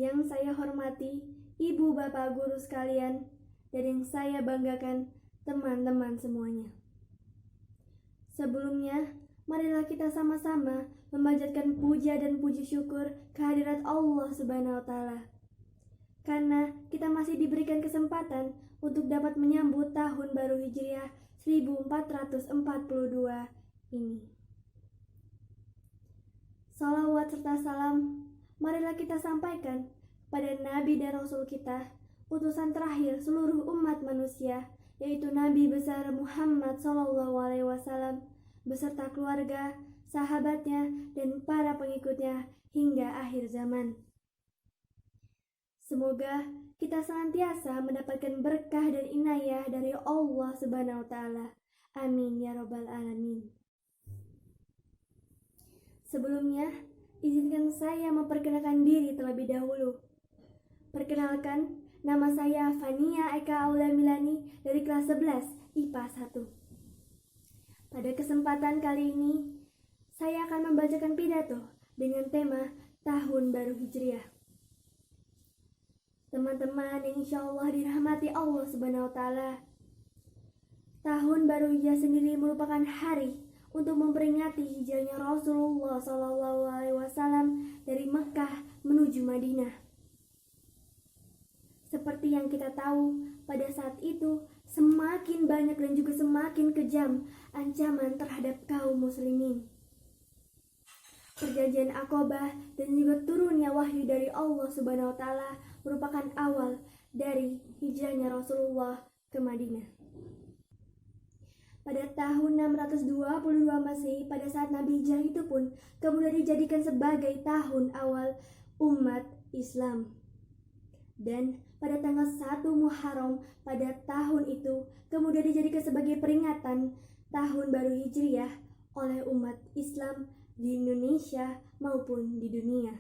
Yang saya hormati ibu bapak guru sekalian, dan yang saya banggakan teman-teman semuanya. Sebelumnya, marilah kita sama-sama memanjatkan puja dan puji syukur kehadirat Allah Subhanahu wa Ta'ala. Karena kita masih diberikan kesempatan untuk dapat menyambut tahun baru Hijriah 1442 ini. Salawat serta salam marilah kita sampaikan pada Nabi dan Rasul kita, utusan terakhir seluruh umat manusia, yaitu Nabi besar Muhammad SAW, beserta keluarga, sahabatnya, dan para pengikutnya hingga akhir zaman. Semoga kita senantiasa mendapatkan berkah dan inayah dari Allah Subhanahu wa Ta'ala. Amin ya Rabbal Alamin. Sebelumnya, izinkan saya memperkenalkan diri terlebih dahulu. Perkenalkan, nama saya Fania Eka Aula Milani dari kelas 11 IPA 1. Pada kesempatan kali ini, saya akan membacakan pidato dengan tema Tahun Baru Hijriah. Teman-teman yang insya Allah dirahmati Allah Subhanahu wa Ta'ala, Tahun Baru Hijriah sendiri merupakan hari untuk memperingati hijrahnya Rasulullah SAW dari Mekah menuju Madinah. Seperti yang kita tahu, pada saat itu semakin banyak dan juga semakin kejam ancaman terhadap kaum muslimin. Perjanjian Aqabah dan juga turunnya wahyu dari Allah Subhanahu wa Ta'ala merupakan awal dari hijrahnya Rasulullah ke Madinah. Pada tahun 622 Masehi, pada saat Nabi hijrah itu pun kemudian dijadikan sebagai tahun awal umat Islam. Dan pada tanggal 1 Muharram pada tahun itu kemudian dijadikan sebagai peringatan tahun baru Hijriah oleh umat Islam di Indonesia maupun di dunia.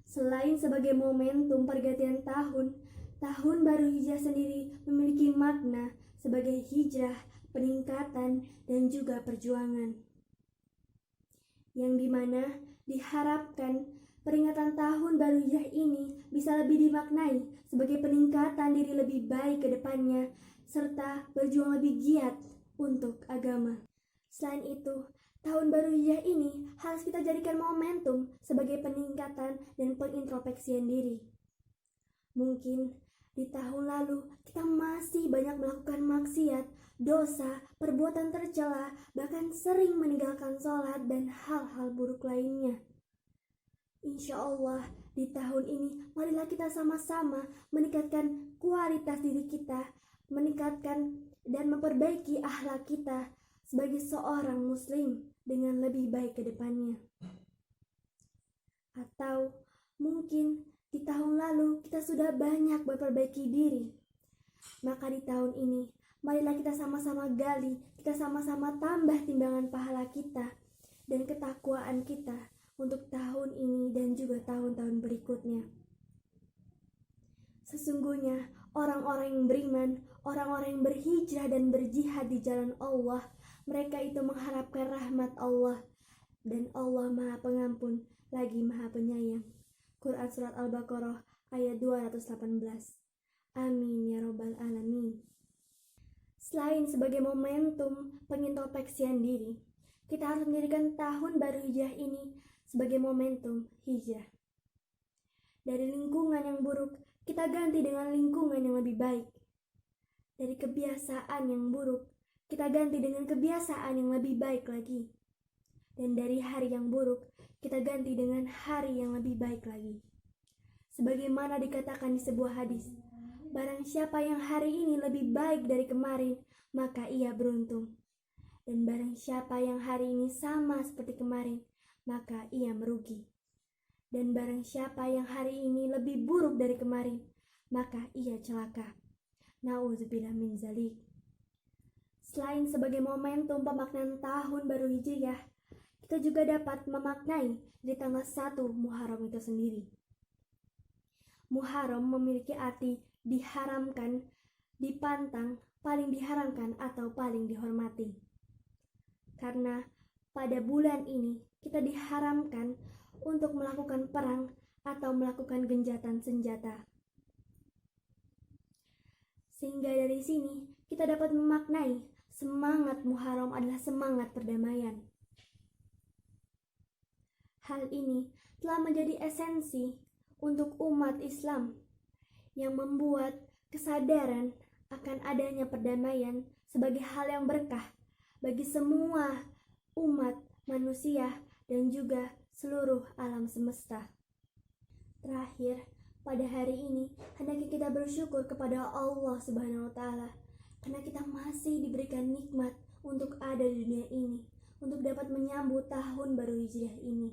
Selain sebagai momentum pergantian tahun, tahun baru Hijriah sendiri memiliki makna sebagai hijrah, peningkatan, dan juga perjuangan. Yang dimana diharapkan peringatan tahun baru hijrah ini bisa lebih dimaknai sebagai peningkatan diri lebih baik ke depannya, serta berjuang lebih giat untuk agama. Selain itu, tahun baru hijrah ini harus kita jadikan momentum sebagai peningkatan dan pengintrospeksian diri. Mungkin di tahun lalu kita masih banyak melakukan maksiat, dosa, perbuatan tercela, bahkan sering meninggalkan sholat dan hal-hal buruk lainnya. Insya Allah di tahun ini marilah kita sama-sama meningkatkan kualitas diri kita, meningkatkan dan memperbaiki akhlak kita sebagai seorang muslim dengan lebih baik ke depannya. Atau mungkin di tahun lalu kita sudah banyak memperbaiki diri, maka di tahun ini marilah kita sama-sama gali, kita sama-sama tambah timbangan pahala kita dan ketakwaan kita untuk tahun ini dan juga tahun-tahun berikutnya. Sesungguhnya orang-orang yang beriman, orang-orang yang berhijrah dan berjihad di jalan Allah, mereka itu mengharapkan rahmat Allah, dan Allah Maha Pengampun lagi Maha Penyayang. Quran Surat Al-Baqarah ayat 218. Amin ya Rabbal Alamin. Selain sebagai momentum pengintrospeksian diri, kita harus menjadikan tahun baru hijrah ini sebagai momentum hijrah. Dari lingkungan yang buruk, kita ganti dengan lingkungan yang lebih baik. Dari kebiasaan yang buruk, kita ganti dengan kebiasaan yang lebih baik lagi. Dan dari hari yang buruk, kita ganti dengan hari yang lebih baik lagi. Sebagaimana dikatakan di sebuah hadis, barang siapa yang hari ini lebih baik dari kemarin, maka ia beruntung. Dan barang siapa yang hari ini sama seperti kemarin, maka ia merugi. Dan barang siapa yang hari ini lebih buruk dari kemarin, maka ia celaka. Nauzubillah min zalik. Selain sebagai momentum pemaknaan tahun baru Hijriah, kita juga dapat memaknai di tanggal 1 Muharram itu sendiri. Muharram memiliki arti diharamkan, dipantang, paling diharamkan atau paling dihormati. Karena pada bulan ini kita diharamkan untuk melakukan perang atau melakukan gencatan senjata. Sehingga dari sini kita dapat memaknai semangat Muharram adalah semangat perdamaian. Hal ini telah menjadi esensi untuk umat Islam yang membuat kesadaran akan adanya perdamaian sebagai hal yang berkah bagi semua umat manusia dan juga seluruh alam semesta. Terakhir, pada hari ini hendaknya kita bersyukur kepada Allah Subhanahu wa taala karena kita masih diberikan nikmat untuk ada di dunia ini, untuk dapat menyambut tahun baru Hijriah ini.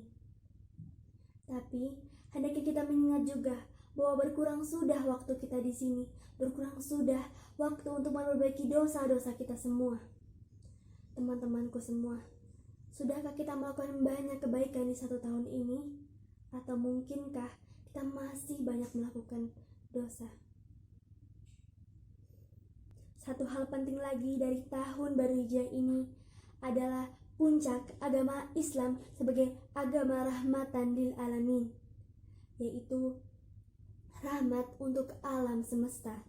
Tapi hendaknya kita mengingat juga bahwa berkurang sudah waktu kita di sini, berkurang sudah waktu untuk memperbaiki dosa-dosa kita semua. Teman-temanku semua, sudahkah kita melakukan banyak kebaikan di 1 tahun ini? Atau mungkinkah kita masih banyak melakukan dosa? Satu hal penting lagi dari tahun baru Hijriah ini adalah puncak agama Islam sebagai agama rahmatan lil alamin, yaitu rahmat untuk alam semesta.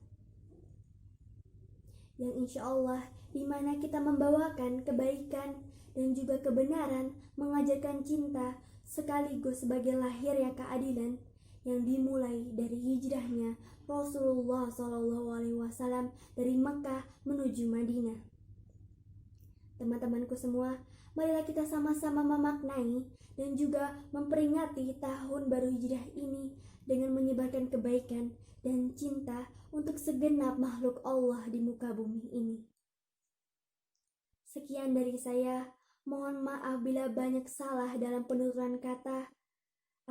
Yang insya Allah dimana kita membawakan kebaikan dan juga kebenaran, mengajarkan cinta sekaligus sebagai lahirnya keadilan yang dimulai dari hijrahnya Rasulullah SAW dari Mekah menuju Madinah. Teman-temanku semua, marilah kita sama-sama memaknai dan juga memperingati tahun baru Hijriah ini dengan menyebarkan kebaikan dan cinta untuk segenap makhluk Allah di muka bumi ini. Sekian dari saya, mohon maaf bila banyak salah dalam penuturan kata.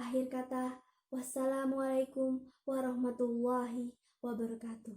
Akhir kata, wassalamualaikum warahmatullahi wabarakatuh.